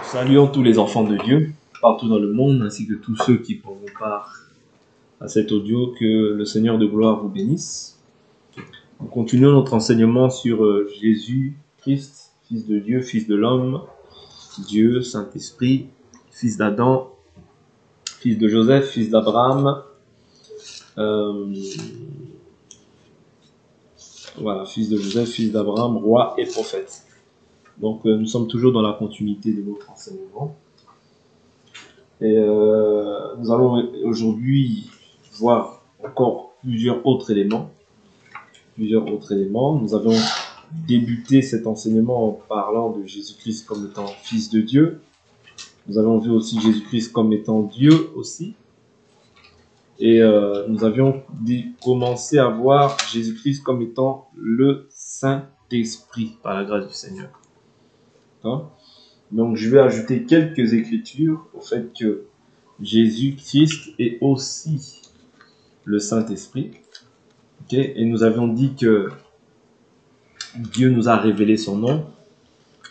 Saluons tous les enfants de Dieu, partout dans le monde, ainsi que tous ceux qui prendront part à cet audio. Que le Seigneur de gloire vous bénisse. Nous continuons notre enseignement sur Jésus-Christ, Fils de Dieu, Fils de l'homme, Dieu, Saint-Esprit, Fils d'Adam, Fils de Joseph, Fils d'Abraham. Voilà, Fils de Joseph, Fils d'Abraham, roi et prophète. Donc nous sommes toujours dans la continuité de notre enseignement. Et nous allons aujourd'hui voir encore plusieurs autres éléments. Nous avons débuté cet enseignement en parlant de Jésus-Christ comme étant Fils de Dieu. Nous avons vu aussi Jésus-Christ comme étant Dieu aussi. Et nous avions commencé à voir Jésus-Christ comme étant le Saint-Esprit par la grâce du Seigneur. Donc je vais ajouter quelques écritures au fait que Jésus-Christ est aussi le Saint-Esprit. Et nous avions dit que Dieu nous a révélé son nom.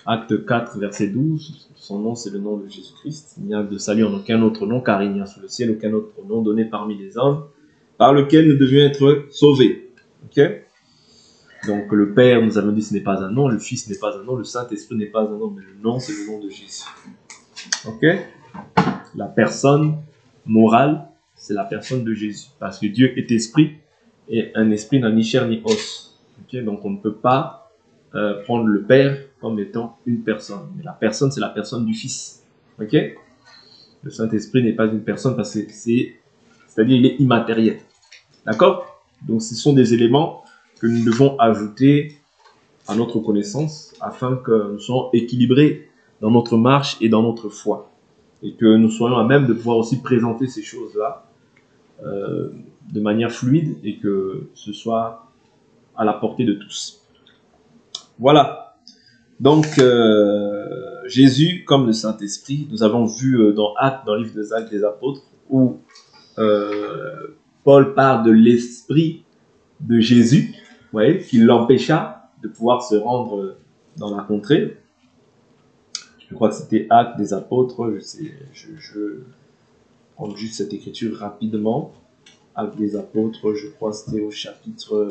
Acte 4, verset 12. Son nom, c'est le nom de Jésus-Christ. Il n'y a de salut en aucun autre nom, car il n'y a sous le ciel aucun autre nom donné parmi les hommes, par lequel nous devions être sauvés. Donc le Père, nous avons dit, ce n'est pas un nom, le Fils n'est pas un nom, le Saint-Esprit n'est pas un nom, mais le nom, c'est le nom de Jésus. La personne morale, c'est la personne de Jésus, parce que Dieu est esprit, et un esprit n'a ni chair ni os. Donc on ne peut pas prendre le Père comme étant une personne, mais la personne, c'est la personne du Fils. Le Saint-Esprit n'est pas une personne, parce que c'est-à-dire il est immatériel. D'accord? Donc ce sont des éléments que nous devons ajouter à notre connaissance afin que nous soyons équilibrés dans notre marche et dans notre foi. Et que nous soyons à même de pouvoir aussi présenter ces choses-là de manière fluide et que ce soit à la portée de tous. Voilà. Donc, Jésus comme le Saint-Esprit, nous avons vu dans le livre des Actes des Apôtres, où Paul parle de l'Esprit de Jésus, qui l'empêcha de pouvoir se rendre dans la contrée. Je crois que c'était Actes des Apôtres, je prends juste cette écriture rapidement. Actes des Apôtres, je crois que c'était au chapitre...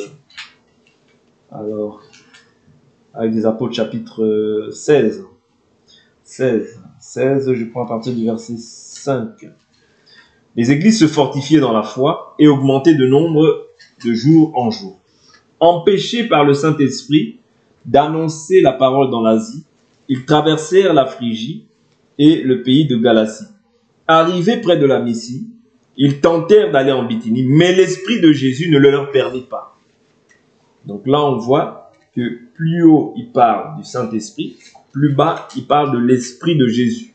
Actes des Apôtres, chapitre 16. 16, je prends à partir du verset 5. Les églises se fortifiaient dans la foi et augmentaient de nombre de jour en jour. Empêchés par le Saint-Esprit d'annoncer la parole dans l'Asie, ils traversèrent la Phrygie et le pays de Galatie. Arrivés près de la Mysie, ils tentèrent d'aller en Bithynie, mais l'Esprit de Jésus ne le leur permit pas. Donc là, on voit que plus haut il parle du Saint-Esprit, plus bas il parle de l'Esprit de Jésus,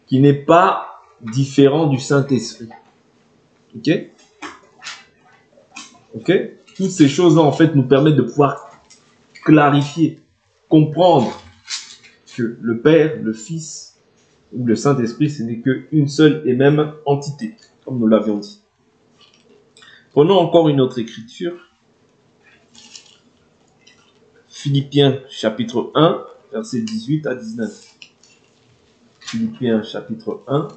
qui n'est pas différent du Saint-Esprit. Toutes ces choses-là, en fait, nous permettent de pouvoir clarifier, comprendre que le Père, le Fils ou le Saint-Esprit, ce n'est qu'une seule et même entité, comme nous l'avions dit. Prenons encore une autre écriture. Philippiens, chapitre 1, versets 18 à 19. Philippiens, chapitre 1,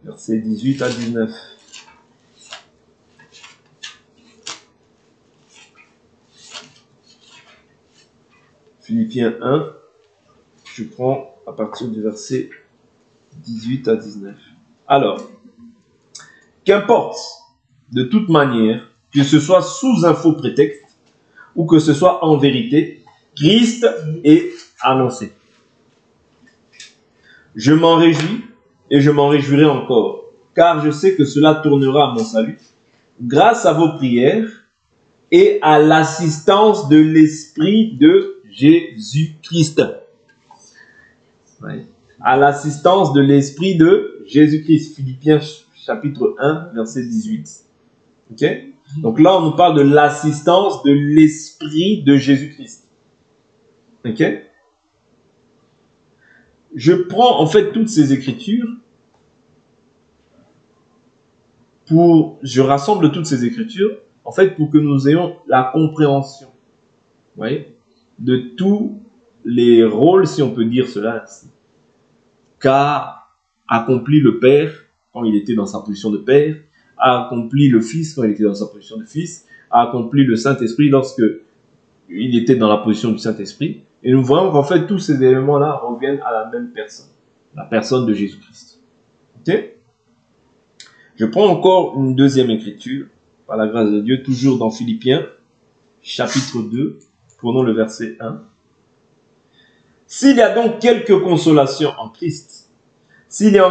versets 18 à 19. Philippiens 1, je prends à partir du verset 18 à 19. Alors, qu'importe, de toute manière, que ce soit sous un faux prétexte, ou que ce soit en vérité, Christ est annoncé. Je m'en réjouis et je m'en réjouirai encore, car je sais que cela tournera à mon salut, grâce à vos prières et à l'assistance de l'Esprit de Jésus-Christ. À l'assistance de l'Esprit de Jésus-Christ. Philippiens chapitre 1, verset 18. Donc là, on nous parle de l'assistance de l'Esprit de Jésus-Christ. Je prends en fait toutes ces écritures je rassemble toutes ces écritures en fait pour que nous ayons la compréhension de tout les rôles, si on peut dire cela ainsi, qu'a accompli le Père quand il était dans sa position de Père, a accompli le Fils quand il était dans sa position de Fils, a accompli le Saint-Esprit lorsque il était dans la position du Saint-Esprit. Et nous voyons qu'en fait, tous ces éléments-là reviennent à la même personne, la personne de Jésus-Christ. Ok? Je prends encore une deuxième écriture, par la grâce de Dieu, toujours dans Philippiens, chapitre 2, prenons le verset 1. S'il y a donc quelque consolation en Christ, s'il y a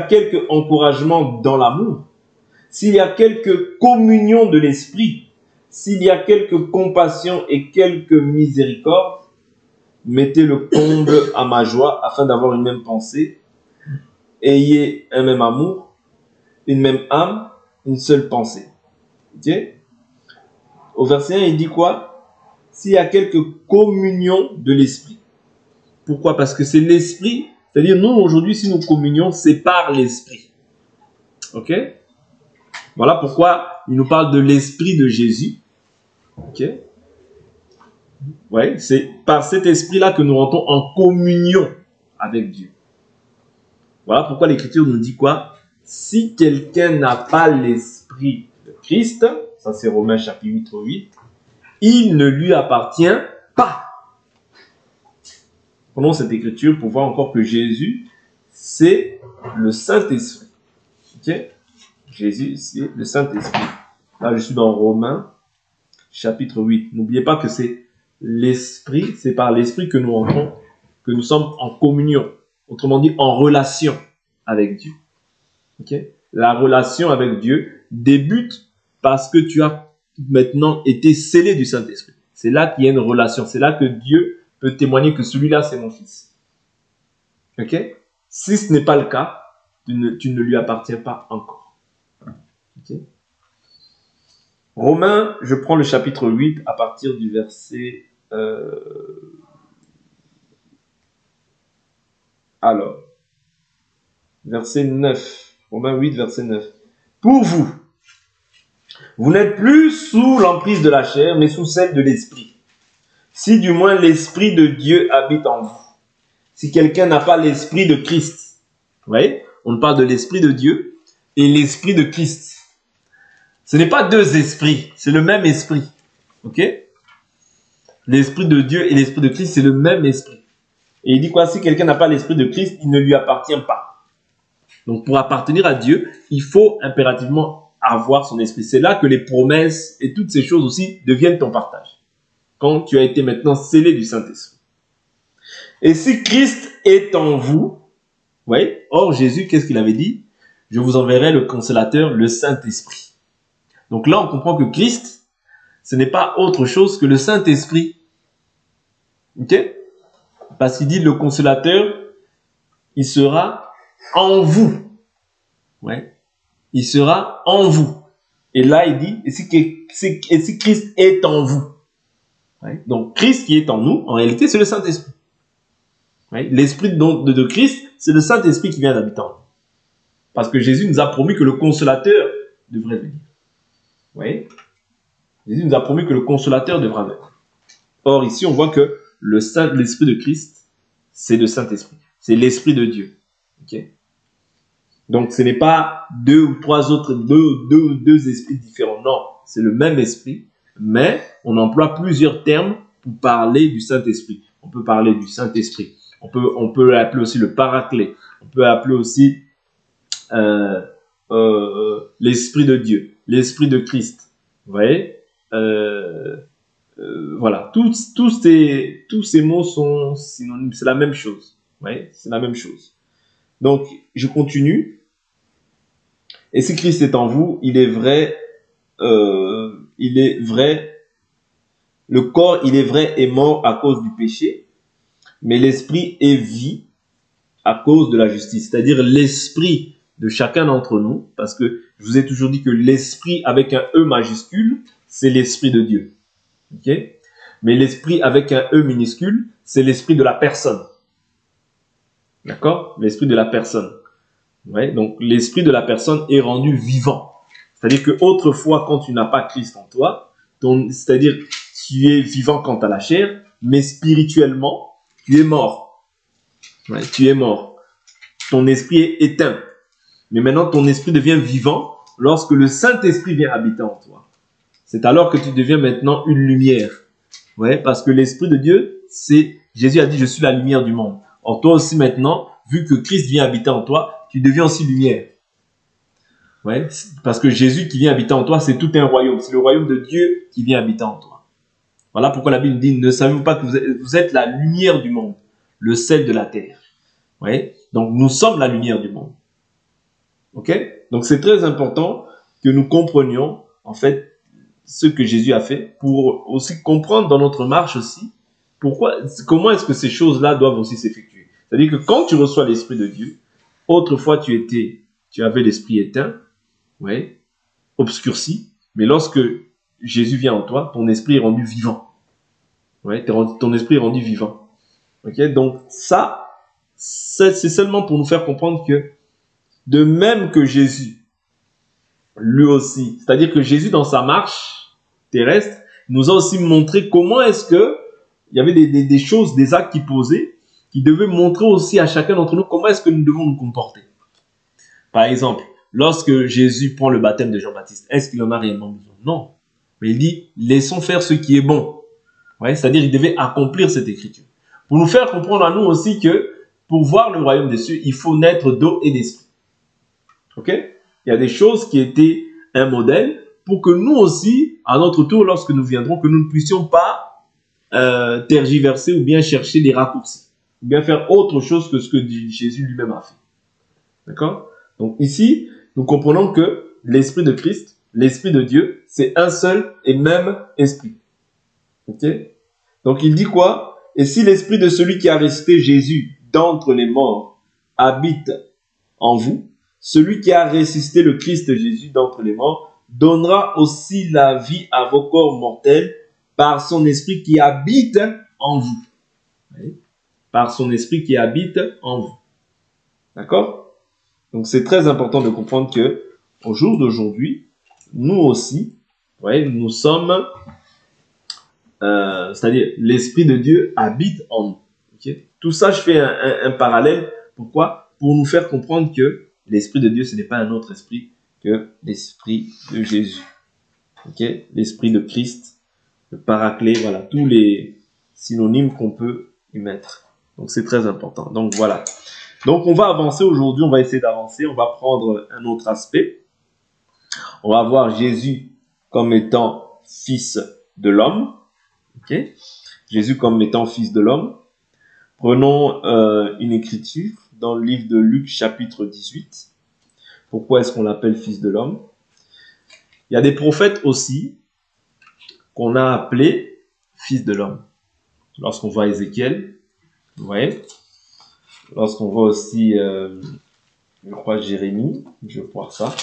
quelque encouragement dans l'amour, s'il y a quelque communion de l'esprit, s'il y a quelque compassion et quelque miséricorde, mettez le comble à ma joie afin d'avoir une même pensée, ayez un même amour, une même âme, une seule pensée. Okay? Au verset 1, il dit quoi? S'il y a quelque communion de l'esprit. Pourquoi? Parce que c'est l'esprit, c'est-à-dire nous aujourd'hui, si nous communions, c'est par l'esprit. Ok? Voilà pourquoi il nous parle de l'esprit de Jésus. Ok? Ouais, c'est par cet esprit-là que nous rentrons en communion avec Dieu. Voilà pourquoi l'Écriture nous dit quoi? Si quelqu'un n'a pas l'esprit de Christ, ça c'est Romains chapitre 8, il ne lui appartient pas. Prenons cette écriture pour voir encore que Jésus, c'est le Saint-Esprit. Ok? Jésus, c'est le Saint-Esprit. Là, je suis dans Romains, chapitre 8. N'oubliez pas que c'est l'Esprit, c'est par l'Esprit que nous rentrons, que nous sommes en communion. Autrement dit, en relation avec Dieu. Ok? La relation avec Dieu débute parce que tu as maintenant été scellé du Saint-Esprit. C'est là qu'il y a une relation. C'est là que Dieu peut témoigner que celui-là, c'est mon fils. Ok? Si ce n'est pas le cas, tu ne lui appartiens pas encore. Ok? Romains, je prends le chapitre 8 à partir du verset... Alors, verset 9. Romains 8, verset 9. Pour vous, vous n'êtes plus sous l'emprise de la chair, mais sous celle de l'esprit. Si du moins l'esprit de Dieu habite en vous. Si quelqu'un n'a pas l'esprit de Christ. Vous voyez? On parle de l'esprit de Dieu et l'esprit de Christ. Ce n'est pas deux esprits, c'est le même esprit. Ok? L'esprit de Dieu et l'esprit de Christ, c'est le même esprit. Et il dit quoi? Si quelqu'un n'a pas l'esprit de Christ, il ne lui appartient pas. Donc pour appartenir à Dieu, il faut impérativement avoir son esprit. C'est là que les promesses et toutes ces choses aussi deviennent ton partage. Quand tu as été maintenant scellé du Saint-Esprit. Et si Christ est en vous, voyez, or Jésus, qu'est-ce qu'il avait dit? Je vous enverrai le consolateur, le Saint-Esprit. Donc là, on comprend que Christ, ce n'est pas autre chose que le Saint-Esprit. Ok? Parce qu'il dit le consolateur, il sera en vous. Ouais. Il sera en vous. Et là, il dit, et si Christ est en vous. Ouais. Donc, Christ qui est en nous, en réalité, c'est le Saint-Esprit. Ouais. L'Esprit de Christ, c'est le Saint-Esprit qui vient d'habiter en nous. Parce que Jésus nous a promis que le consolateur devrait venir. Oui. Jésus nous a promis que le consolateur devra venir. Or, ici, on voit que l'Esprit de Christ, c'est le Saint-Esprit. C'est l'Esprit de Dieu. Okay? Donc, ce n'est pas deux ou trois autres, deux esprits différents. Non, c'est le même esprit, mais on emploie plusieurs termes pour parler du Saint-Esprit. On peut parler du Saint-Esprit. On peut l'appeler aussi le Paraclet. On peut appeler aussi l'Esprit de Dieu, l'Esprit de Christ. Vous voyez? Voilà. Tous ces mots sont synonymes. C'est la même chose. Vous voyez? C'est la même chose. Donc, je continue. Et si Christ est en vous, il est vrai, le corps, il est vrai, est mort à cause du péché, mais l'esprit est vie à cause de la justice. C'est-à-dire l'esprit de chacun d'entre nous, parce que je vous ai toujours dit que l'esprit avec un E majuscule, c'est l'esprit de Dieu. Okay? Mais l'esprit avec un E minuscule, c'est l'esprit de la personne. D'accord? L'esprit de la personne. Ouais, donc l'esprit de la personne est rendu vivant. C'est-à-dire que autrefois, quand tu n'as pas Christ en toi, c'est-à-dire tu es vivant quant à la chair, mais spirituellement, tu es mort. Ouais, tu es mort. Ton esprit est éteint. Mais maintenant, ton esprit devient vivant lorsque le Saint-Esprit vient habiter en toi. C'est alors que tu deviens maintenant une lumière. Ouais, parce que l'Esprit de Dieu, c'est... Jésus a dit, je suis la lumière du monde. Or, toi aussi maintenant, vu que Christ vient habiter en toi, tu deviens aussi lumière. Ouais, parce que Jésus qui vient habiter en toi, c'est tout un royaume. C'est le royaume de Dieu qui vient habiter en toi. Voilà pourquoi la Bible dit, ne savez-vous pas que vous êtes la lumière du monde, le sel de la terre. Ouais, donc nous sommes la lumière du monde. Ok? Donc c'est très important que nous comprenions, en fait, ce que Jésus a fait pour aussi comprendre dans notre marche aussi, comment est-ce que ces choses-là doivent aussi s'effectuer. C'est-à-dire que quand tu reçois l'Esprit de Dieu, autrefois tu avais l'esprit éteint, ouais, obscurci, mais lorsque Jésus vient en toi, ton esprit est rendu vivant. Ouais, ton esprit est rendu vivant. Ok? Donc ça, c'est seulement pour nous faire comprendre que de même que Jésus, lui aussi, c'est-à-dire que Jésus dans sa marche terrestre, nous a aussi montré comment est-ce que il y avait des choses, des actes qui posaient, qui devaient montrer aussi à chacun d'entre nous comment est-ce que nous devons nous comporter. Par exemple, lorsque Jésus prend le baptême de Jean-Baptiste, est-ce qu'il en a réellement besoin? Non. Mais il dit, laissons faire ce qui est bon. Ouais, c'est-à-dire qu'il devait accomplir cette écriture. Pour nous faire comprendre à nous aussi que pour voir le royaume des cieux, il faut naître d'eau et d'esprit. Ok? Il y a des choses qui étaient un modèle pour que nous aussi, à notre tour, lorsque nous viendrons, que nous ne puissions pas tergiverser ou bien chercher des raccourcis, ou bien faire autre chose que ce que Jésus lui-même a fait. D'accord? Donc ici, nous comprenons que l'Esprit de Christ, l'Esprit de Dieu, c'est un seul et même Esprit. Ok? Donc il dit quoi? Et si l'Esprit de celui qui a ressuscité Jésus d'entre les morts habite en vous, celui qui a ressuscité le Christ Jésus d'entre les morts donnera aussi la vie à vos corps mortels par son esprit qui habite en vous. Oui. Par son esprit qui habite en vous. D'accord? Donc c'est très important de comprendre que au jour d'aujourd'hui, nous aussi, ouais, nous sommes, c'est-à-dire l'esprit de Dieu habite en nous. Okay? Tout ça, je fais un parallèle. Pourquoi? Pour nous faire comprendre que l'esprit de Dieu, ce n'est pas un autre esprit que l'esprit de Jésus. Okay? L'esprit de Christ, le paraclet, voilà, tous les synonymes qu'on peut y mettre. Donc c'est très important. Donc voilà. Donc on va avancer aujourd'hui, on va essayer d'avancer, on va prendre un autre aspect. On va voir Jésus comme étant fils de l'homme. Okay? Jésus comme étant fils de l'homme. Prenons une écriture dans le livre de Luc chapitre 18. Pourquoi est-ce qu'on l'appelle fils de l'homme? Il y a des prophètes aussi qu'on a appelés fils de l'homme. Lorsqu'on voit Ézéchiel, vous voyez, lorsqu'on voit aussi, je crois, Jérémie, je vais voir ça.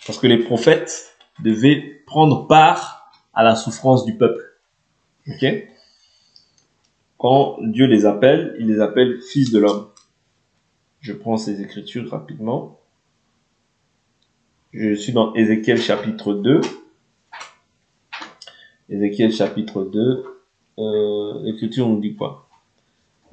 Parce que les prophètes devaient prendre part à la souffrance du peuple. Ok? Quand Dieu les appelle, il les appelle fils de l'homme. Je prends ces écritures rapidement. Je suis dans Ézéchiel chapitre 2. Ézéchiel chapitre 2. L'écriture nous dit quoi?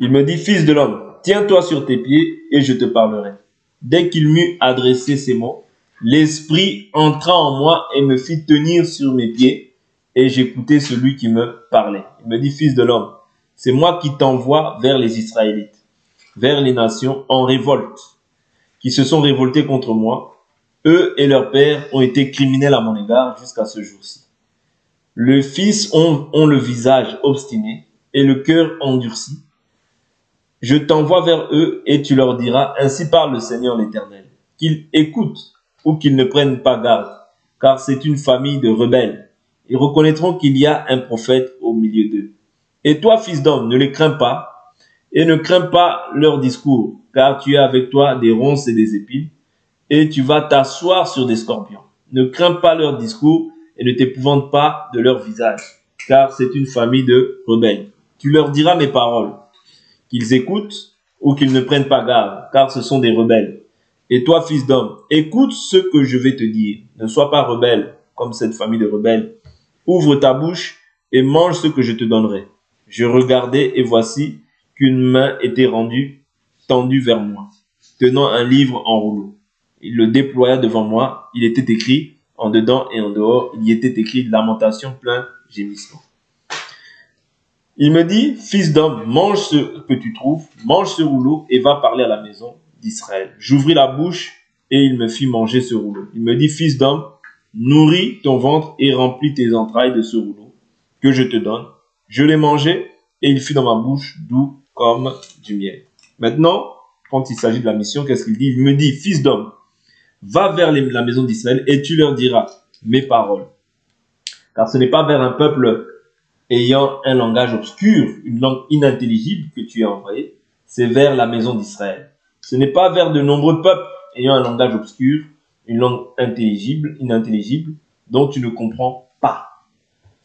Il me dit, fils de l'homme, tiens-toi sur tes pieds et je te parlerai. Dès qu'il m'eut adressé ces mots, l'esprit entra en moi et me fit tenir sur mes pieds et j'écoutais celui qui me parlait. Il me dit, fils de l'homme, c'est moi qui t'envoie vers les Israélites, vers les nations en révolte, qui se sont révoltés contre moi. Eux et leurs pères ont été criminels à mon égard jusqu'à ce jour-ci. Les fils ont le visage obstiné et le cœur endurci. Je t'envoie vers eux et tu leur diras, ainsi parle le Seigneur l'Éternel, qu'ils écoutent ou qu'ils ne prennent pas garde, car c'est une famille de rebelles. Ils reconnaîtront qu'il y a un prophète au milieu d'eux. Et toi, fils d'homme, ne les crains pas et ne crains pas leur discours, car tu as avec toi des ronces et des épines, et tu vas t'asseoir sur des scorpions. Ne crains pas leur discours et ne t'épouvante pas de leur visage, car c'est une famille de rebelles. Tu leur diras mes paroles, qu'ils écoutent ou qu'ils ne prennent pas garde, car ce sont des rebelles. Et toi, fils d'homme, écoute ce que je vais te dire. Ne sois pas rebelle comme cette famille de rebelles, Ouvre ta bouche et mange ce que je te donnerai. Je regardai et voici qu'une main était tendue vers moi, tenant un livre en rouleau. Il le déploya devant moi. Il était écrit, en dedans et en dehors, il y était écrit lamentation, plainte, gémissement. Il me dit, fils d'homme, mange ce que tu trouves, mange ce rouleau et va parler à la maison d'Israël. J'ouvris la bouche et il me fit manger ce rouleau. Il me dit, fils d'homme, nourris ton ventre et remplis tes entrailles de ce rouleau que je te donne. Je l'ai mangé et il fut dans ma bouche doux comme du miel. Maintenant, quand il s'agit de la mission, qu'est-ce qu'il dit? Il me dit, fils d'homme, va vers la maison d'Israël et tu leur diras mes paroles. Car ce n'est pas vers un peuple ayant un langage obscur, une langue inintelligible que tu es envoyé, c'est vers la maison d'Israël. Ce n'est pas vers de nombreux peuples ayant un langage obscur, une langue inintelligible, dont tu ne comprends pas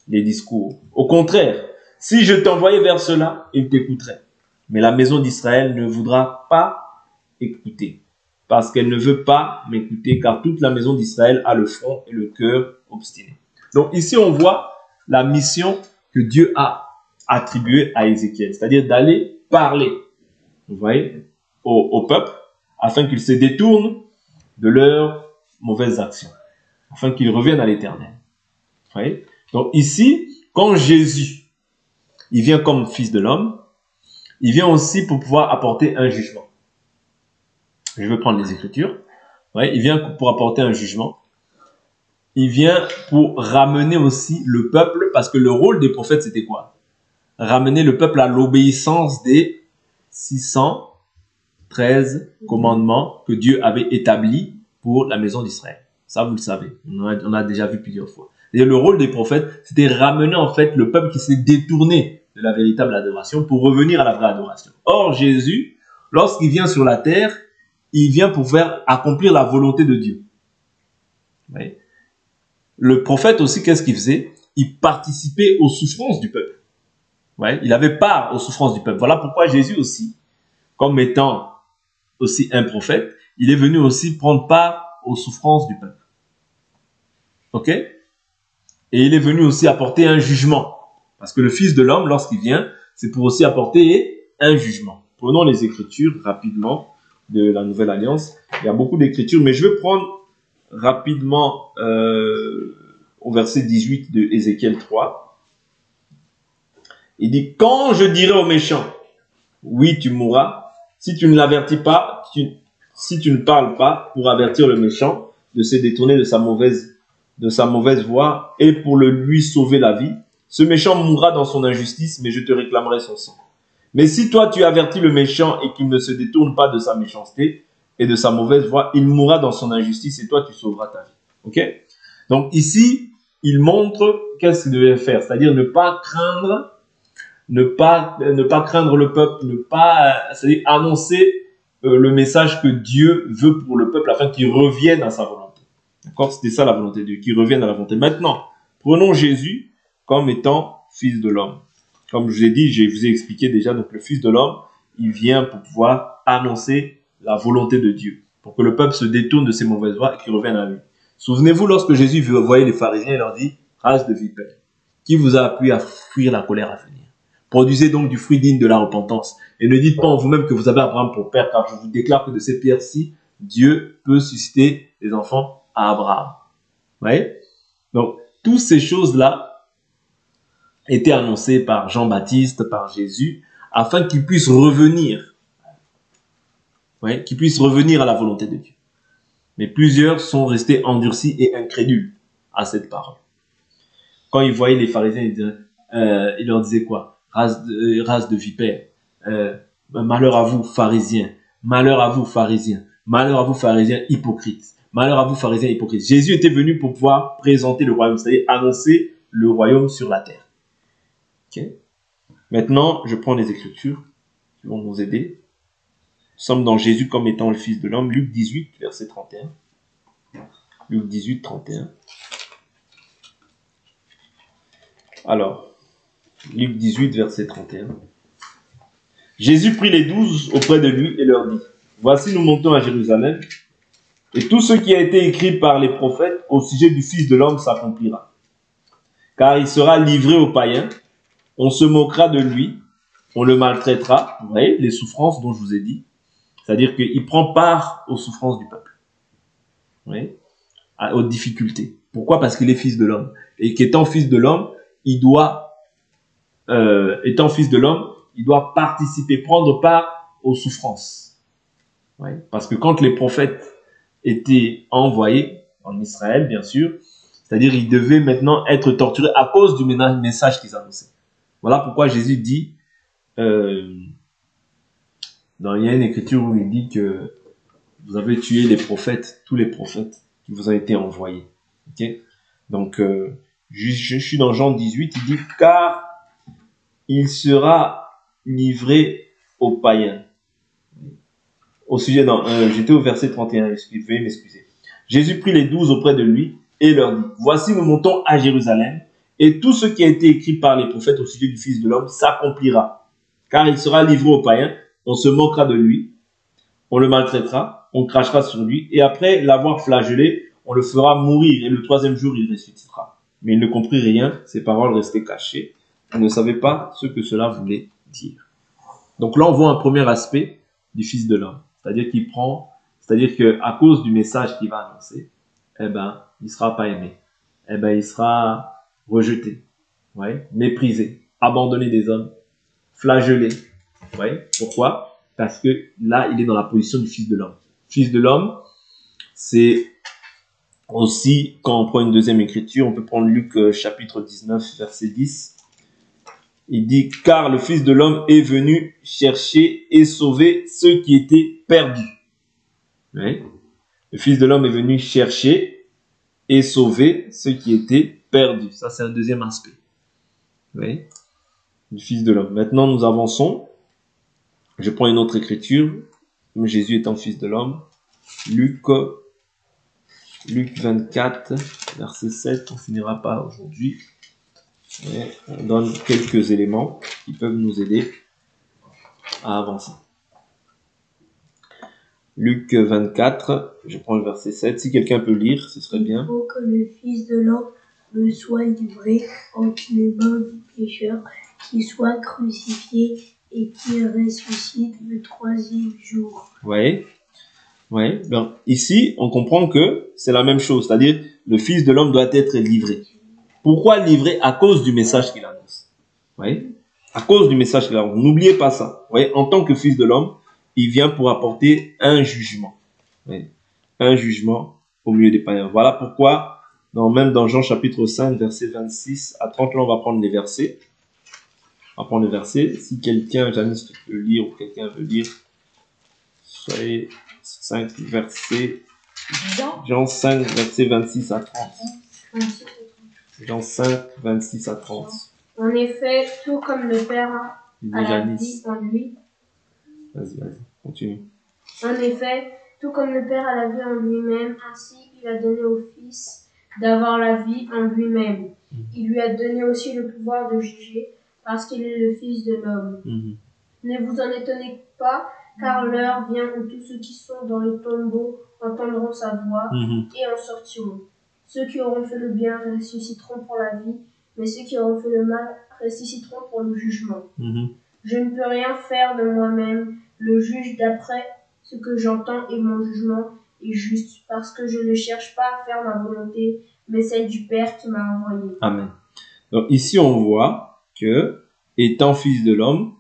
les discours. Au contraire, si je t'envoyais vers cela, ils t'écouteraient. Mais la maison d'Israël ne voudra pas écouter, parce qu'elle ne veut pas m'écouter, car toute la maison d'Israël a le front et le cœur obstinés. Donc ici, on voit la mission que Dieu a attribuée à Ézéchiel, c'est-à-dire d'aller parler, vous voyez, au peuple, afin qu'ils se détournent de leurs mauvaises actions, afin qu'ils reviennent à l'Éternel. Vous voyez? Donc ici, quand Jésus, il vient comme fils de l'homme, il vient aussi pour pouvoir apporter un jugement. Je vais prendre les Écritures. Ouais, il vient pour apporter un jugement. Il vient pour ramener aussi le peuple, parce que le rôle des prophètes, c'était quoi? Ramener le peuple à l'obéissance des 613 commandements que Dieu avait établis pour la maison d'Israël. Ça, vous le savez. On a déjà vu plusieurs fois. Et le rôle des prophètes, c'était ramener en fait le peuple qui s'est détourné de la véritable adoration pour revenir à la vraie adoration. Or, Jésus, lorsqu'il vient sur la terre, il vient pour faire accomplir la volonté de Dieu. Oui. Le prophète aussi, qu'est-ce qu'il faisait? Il participait aux souffrances du peuple. Ouais, il avait part aux souffrances du peuple. Voilà pourquoi Jésus aussi, comme étant aussi un prophète, il est venu aussi prendre part aux souffrances du peuple. Ok? Et il est venu aussi apporter un jugement. Parce que le Fils de l'homme, lorsqu'il vient, c'est pour aussi apporter un jugement. Prenons les Écritures rapidement de la Nouvelle Alliance. Il y a beaucoup d'Écritures, mais je vais prendre rapidement au verset 18 de Ézéchiel 3. Il dit, quand je dirai aux méchants, oui, tu mourras, si tu ne l'avertis pas, si tu ne parles pas pour avertir le méchant de se détourner de sa mauvaise voie et pour lui sauver la vie, ce méchant mourra dans son injustice, mais je te réclamerai son sang. Mais si toi tu avertis le méchant et qu'il ne se détourne pas de sa méchanceté et de sa mauvaise voie, il mourra dans son injustice et toi tu sauveras ta vie. Ok? Donc ici, il montre qu'est-ce qu'il devait faire, c'est-à-dire ne pas craindre le peuple, c'est-à-dire annoncer le message que Dieu veut pour le peuple afin qu'il revienne à sa volonté. D'accord? C'était ça la volonté de Dieu, qu'il revienne à la volonté. Maintenant, prenons Jésus comme étant fils de l'homme. Comme je vous ai dit, je vous ai expliqué déjà, donc le fils de l'homme, il vient pour pouvoir annoncer la volonté de Dieu, pour que le peuple se détourne de ses mauvaises voies et qu'il revienne à lui. Souvenez-vous, lorsque Jésus voyait les pharisiens, il leur dit, race de vipères, qui vous a appris à fuir la colère à venir? Produisez donc du fruit digne de la repentance. Et ne dites pas en vous-même que vous avez Abraham pour père, car je vous déclare que de ces pierres-ci, Dieu peut susciter des enfants à Abraham. Vous voyez? Donc, toutes ces choses-là étaient annoncées par Jean-Baptiste, par Jésus, afin qu'ils puissent revenir. Ouais, qu'ils puissent revenir à la volonté de Dieu. Mais plusieurs sont restés endurcis et incrédules à cette parole. Quand ils voyaient les pharisiens, ils leur disaient quoi? Race de vipères. Malheur à vous, pharisiens. Malheur à vous, pharisiens. Malheur à vous, pharisiens hypocrites. Malheur à vous, pharisiens hypocrites. Jésus était venu pour pouvoir présenter le royaume, c'est-à-dire annoncer le royaume sur la terre. Okay. Maintenant, je prends les Écritures qui vont nous aider. Nous sommes dans Jésus comme étant le Fils de l'homme. Luc 18, verset 31. Luc 18, 31. Alors, Luc 18, verset 31. Jésus prit les 12 auprès de lui et leur dit, voici nous montons à Jérusalem, et tout ce qui a été écrit par les prophètes au sujet du Fils de l'homme s'accomplira. car il sera livré aux païens, on se moquera de lui, on le maltraitera. Vous voyez, les souffrances dont je vous ai dit. C'est-à-dire qu'il prend part aux souffrances du peuple. Vous voyez, aux difficultés. Pourquoi? Parce qu'il est fils de l'homme. Et qu'étant fils de l'homme, il doit participer, prendre part aux souffrances. Vous voyez, parce que quand les prophètes étaient envoyés en Israël, bien sûr, c'est-à-dire ils devaient maintenant être torturés à cause du message qu'ils annonçaient. Voilà pourquoi Jésus dit, il y a une écriture où il dit que vous avez tué les prophètes, tous les prophètes qui vous ont été envoyés. Okay? Donc, je suis dans Jean 18, il dit, car il sera livré aux païens. Au sujet, j'étais au verset 31, veuillez m'excuser. Jésus prit les 12 auprès de lui et leur dit, voici nous montons à Jérusalem et tout ce qui a été écrit par les prophètes au sujet du Fils de l'homme s'accomplira. Car il sera livré aux païens, on se moquera de lui, on le maltraitera, on crachera sur lui et après l'avoir flagellé, on le fera mourir et le troisième jour il ressuscitera. Mais il ne comprit rien, ses paroles restaient cachées. Il ne savait pas ce que cela voulait dire. Donc là on voit un premier aspect du Fils de l'homme. C'est-à-dire qu'à cause du message qu'il va annoncer, il ne sera pas aimé. Il sera rejeté, ouais, méprisé, abandonné des hommes, flagellé. Ouais. Pourquoi? Parce que là, il est dans la position du Fils de l'homme. Fils de l'homme, c'est aussi, quand on prend une deuxième écriture, on peut prendre Luc chapitre 19, verset 10. Il dit, car le Fils de l'homme est venu chercher et sauver ceux qui étaient perdus. Oui. Le Fils de l'homme est venu chercher et sauver ceux qui étaient perdus. Ça, c'est un deuxième aspect. Oui. Le Fils de l'homme. Maintenant, nous avançons. Je prends une autre écriture. Jésus étant Fils de l'homme. Luc 24, verset 7. On ne finira pas aujourd'hui. Mais on donne quelques éléments qui peuvent nous aider à avancer. Luc 24, je prends le verset 7. Si quelqu'un peut lire, ce serait bien. Il faut que le Fils de l'homme me soit livré entre les mains du pécheur, qu'il soit crucifié et qu'il ressuscite le troisième jour. Oui. Donc, ici, on comprend que c'est la même chose. C'est-à-dire, le Fils de l'homme doit être livré. Pourquoi livré? À cause du message qu'il annonce. Oui. À cause du message qu'il annonce. N'oubliez pas ça. Oui. En tant que Fils de l'homme, il vient pour apporter un jugement. Oui. Un jugement au milieu des païens. Voilà pourquoi, même dans Jean chapitre 5, versets 26 à 30, là, on va prendre les versets. On va prendre les versets. Si quelqu'un, Janice, peut lire ou quelqu'un veut lire, soyez 5 versets. Jean 5, versets 26 à 30. Jean 5, 26 à 30. En effet, tout comme le Père a la vie en lui. Vas-y, continue. En effet, tout comme le Père a la vie en lui-même, ainsi il a donné au Fils d'avoir la vie en lui-même. Il lui a donné aussi le pouvoir de juger, parce qu'il est le Fils de l'homme. Ne vous en étonnez pas, car l'heure vient où tous ceux qui sont dans les tombeaux entendront sa voix et en sortiront. Ceux qui auront fait le bien ressusciteront pour la vie, mais ceux qui auront fait le mal ressusciteront pour le jugement. Je ne peux rien faire de moi-même. Le juge d'après ce que j'entends et mon jugement est juste, parce que je ne cherche pas à faire ma volonté, mais celle du Père qui m'a envoyé. Amen. Donc ici on voit que, étant Fils de l'homme,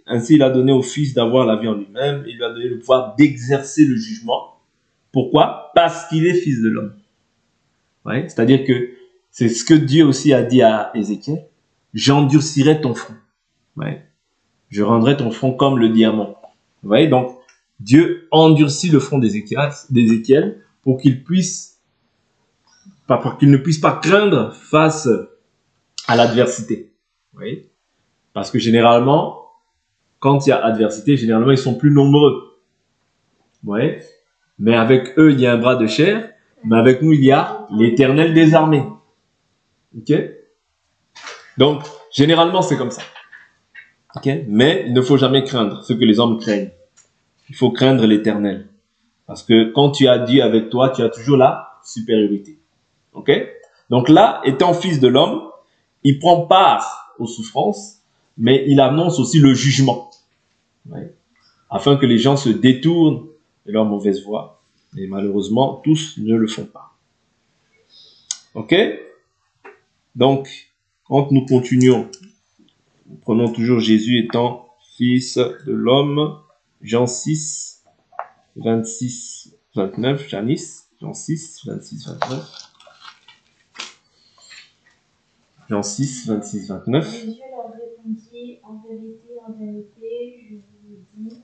ainsi il a donné au Fils d'avoir la vie en lui-même, il lui a donné le pouvoir d'exercer le jugement. Pourquoi? Parce qu'il est Fils de l'homme. Ouais, c'est-à-dire que c'est ce que Dieu aussi a dit à Ézéchiel, j'endurcirai ton front. Ouais. Je rendrai ton front comme le diamant. Vous voyez, donc Dieu endurcit le front d'Ézéchiel pour qu'il ne puisse pas craindre face à l'adversité. Vous voyez? Parce que généralement, quand il y a adversité, généralement ils sont plus nombreux. Vous voyez? Mais avec eux, il y a un bras de chair, mais avec nous, il y a l'Éternel des armées. Ok? Donc, généralement, c'est comme ça. Ok? Mais il ne faut jamais craindre ce que les hommes craignent. Il faut craindre l'Éternel. Parce que quand tu as Dieu avec toi, tu as toujours la supériorité. Ok? Donc là, étant fils de l'homme, il prend part aux souffrances, mais il annonce aussi le jugement. Ouais. Afin que les gens se détournent de leur mauvaise voie. Et malheureusement, tous ne le font pas. Ok? Donc, quand nous continuons, nous prenons toujours Jésus étant fils de l'homme, Jean 6, 26, 29, Janice, Jean 6, 26, 29. Jean 6, 26, 29. Jésus leur répondit, en vérité, je vous le dis,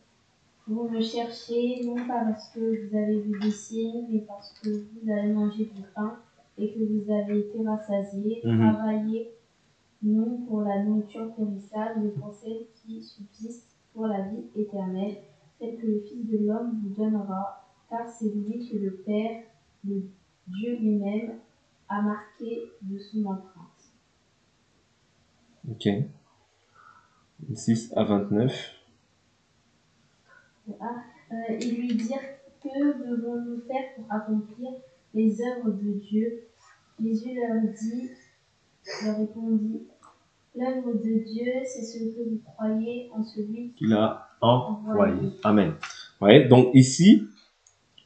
vous me cherchez non pas parce que vous avez vu des signes, mais parce que vous avez mangé du pain et que vous avez été rassasiés. Travaillez non pour la nourriture périssable, mais pour celle qui subsiste pour la vie éternelle, celle que le Fils de l'homme vous donnera, car c'est lui que le Père, le Dieu lui-même, a marqué de son empreinte. Ok. 6 à 29. Ils lui dirent, que devons-nous faire pour accomplir les œuvres de Dieu? Jésus leur répondit, l'œuvre de Dieu, c'est ce que vous croyez en celui Qu'il a envoyé. Amen. Ouais, donc ici,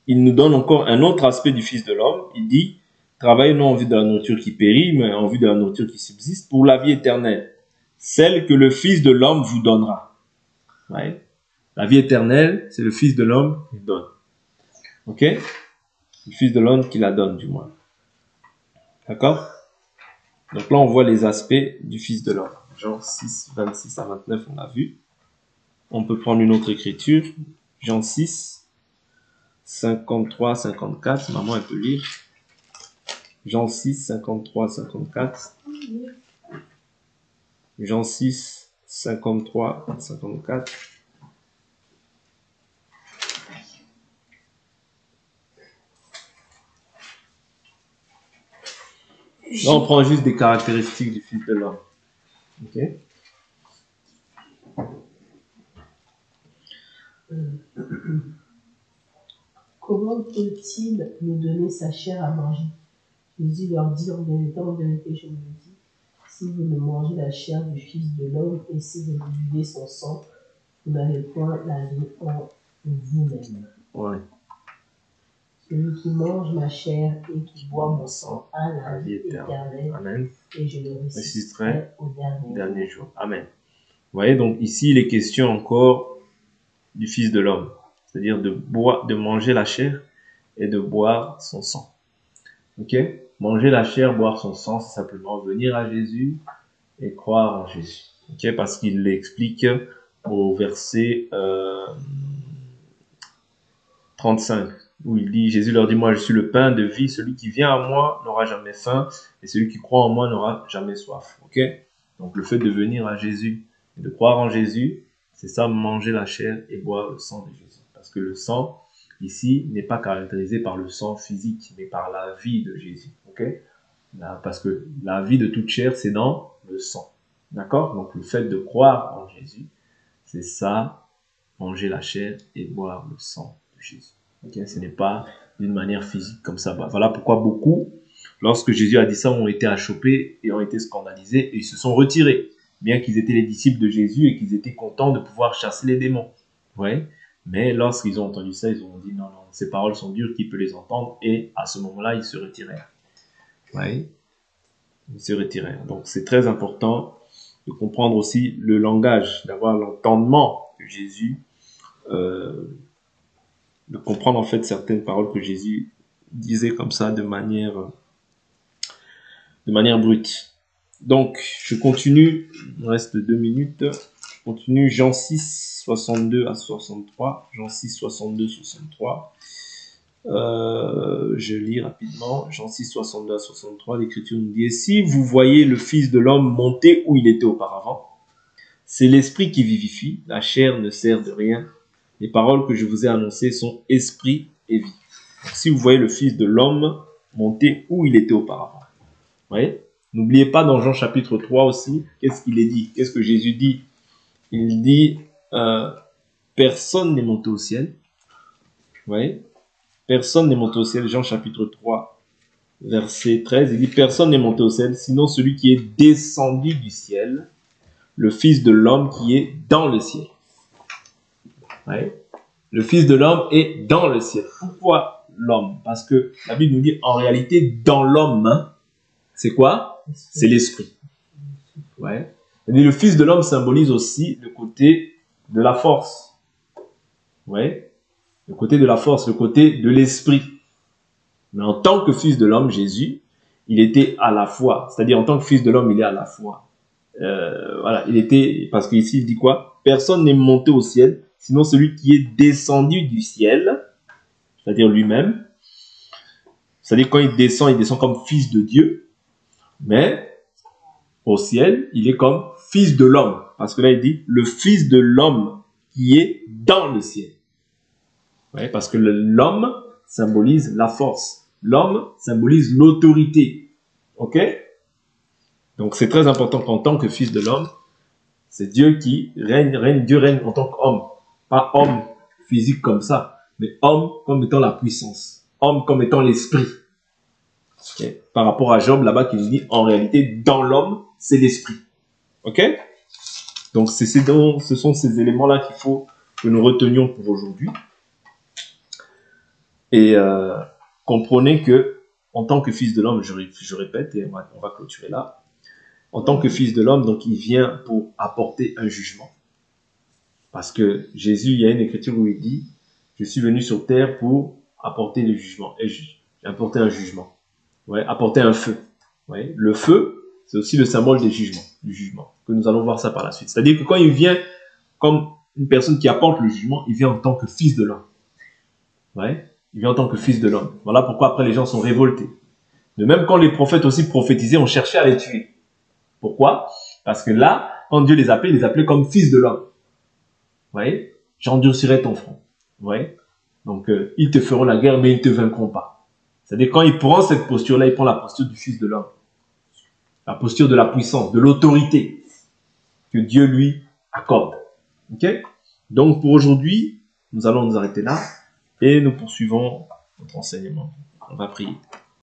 il nous donne encore un autre aspect du Fils de l'homme. Il dit, travaillez non en vue de la nourriture qui périt, mais en vue de la nourriture qui subsiste pour la vie éternelle, celle que le Fils de l'homme vous donnera. Ouais. La vie éternelle, c'est le Fils de l'homme qui donne. Ok? Le Fils de l'homme qui la donne, du moins. D'accord? Donc là, on voit les aspects du Fils de l'homme. Jean 6, 26 à 29, on l'a vu. On peut prendre une autre écriture. Jean 6, 53, 54. Maman, elle peut lire. Jean 6, 53, 54. Jean 6, 53, 54. Là, on prend juste des caractéristiques du Fils de l'homme. Ok? Comment peut-il nous donner sa chair à manger? Jésus leur dit, en vérité, je vous le dis, si vous ne mangez la chair du Fils de l'homme et si vous ne buvez son sang, vous n'avez point la vie en vous-même. Ouais. Celui qui mange ma chair et qui boit mon sang a la vie éternelle. Amen. Et je le ressusciterai au dernier jour. Amen. Vous voyez, donc ici, il est question encore du Fils de l'homme. C'est-à-dire de manger la chair et de boire son sang. Ok? Manger la chair, boire son sang, c'est simplement venir à Jésus et croire en Jésus. Ok? Parce qu'il l'explique au verset 35, où il dit, Jésus leur dit, moi je suis le pain de vie, celui qui vient à moi n'aura jamais faim, et celui qui croit en moi n'aura jamais soif. Ok? Donc le fait de venir à Jésus, et de croire en Jésus, c'est ça, manger la chair et boire le sang de Jésus. Parce que le sang, ici, n'est pas caractérisé par le sang physique, mais par la vie de Jésus. Ok? Là, parce que la vie de toute chair, c'est dans le sang. D'accord? Donc le fait de croire en Jésus, c'est ça, manger la chair et boire le sang de Jésus. Okay? Ce n'est pas d'une manière physique comme ça. Voilà pourquoi beaucoup, lorsque Jésus a dit ça, ont été achoppés et ont été scandalisés et ils se sont retirés, bien qu'ils étaient les disciples de Jésus et qu'ils étaient contents de pouvoir chasser les démons. Ouais? Mais lorsqu'ils ont entendu ça, ils ont dit non, non, ces paroles sont dures, qui peut les entendre? Et à ce moment-là, ils se retirèrent. Ouais? Ils se retirèrent. Donc c'est très important de comprendre aussi le langage, d'avoir l'entendement de Jésus, de comprendre en fait certaines paroles que Jésus disait comme ça de manière brute. Donc, je continue, il me reste 2 minutes, je continue Jean 6, 62 à 63, Jean 6, 62, 63. Je lis rapidement, Jean 6, 62 à 63, l'Écriture nous dit, « Si vous voyez le Fils de l'homme monter où il était auparavant, c'est l'Esprit qui vivifie, la chair ne sert de rien. Les paroles que je vous ai annoncées sont esprit et vie. » Donc, si vous voyez le Fils de l'homme monter où il était auparavant. Vous voyez? N'oubliez pas dans Jean chapitre 3 aussi, qu'est-ce qu'il est dit? Qu'est-ce que Jésus dit? Il dit, personne n'est monté au ciel. Vous voyez? Personne n'est monté au ciel, Jean chapitre 3, verset 13, il dit « Personne n'est monté au ciel, sinon celui qui est descendu du ciel, le Fils de l'homme qui est dans le ciel. » Ouais. Le Fils de l'homme est dans le ciel. Pourquoi l'homme? Parce que la Bible nous dit, en réalité, dans l'homme, hein, c'est quoi? C'est l'esprit. Ouais. Et le Fils de l'homme symbolise aussi le côté de la force. Ouais. Le côté de la force, le côté de l'esprit. Mais en tant que Fils de l'homme, Jésus, il était à la fois. C'est-à-dire, en tant que Fils de l'homme, il est à la fois. Voilà, il était, parce qu'ici, il dit quoi? Personne n'est monté au ciel, sinon celui qui est descendu du ciel, c'est-à-dire lui-même. C'est-à-dire, quand il descend comme Fils de Dieu. Mais, au ciel, il est comme Fils de l'homme. Parce que là, il dit, le Fils de l'homme qui est dans le ciel. Ouais, parce que l'homme symbolise la force. L'homme symbolise l'autorité. Ok? Donc c'est très important qu'en tant que Fils de l'homme, c'est Dieu qui règne. Dieu règne en tant qu'homme. Pas homme physique comme ça, mais homme comme étant la puissance. Homme comme étant l'esprit. Okay? Par rapport à Job, là-bas, qui nous dit, en réalité, dans l'homme, c'est l'esprit. Ok? Donc ce sont ces éléments-là qu'il faut que nous retenions pour aujourd'hui. Et comprenez que, en tant que Fils de l'homme, je répète, et on va clôturer là, en tant que Fils de l'homme, donc il vient pour apporter un jugement. Parce que Jésus, il y a une écriture où il dit, je suis venu sur terre pour apporter le jugement. Et apporter un jugement. Ouais, apporter un feu. Ouais, le feu, c'est aussi le symbole du jugement. Que nous allons voir ça par la suite. C'est-à-dire que quand il vient comme une personne qui apporte le jugement, il vient en tant que Fils de l'homme. Ouais. Il vient en tant que Fils de l'homme. Voilà pourquoi après les gens sont révoltés. De même quand les prophètes aussi prophétisaient, on cherchait à les tuer. Pourquoi? Parce que là, quand Dieu les appelait comme Fils de l'homme. Vous voyez? J'endurcirai ton front. Vous voyez? Donc, ils te feront la guerre, mais ils ne te vaincront pas. C'est-à-dire quand il prend cette posture-là, il prend la posture du Fils de l'homme. La posture de la puissance, de l'autorité que Dieu lui accorde. Ok? Donc, pour aujourd'hui, nous allons nous arrêter là. Et nous poursuivons notre enseignement. On va prier.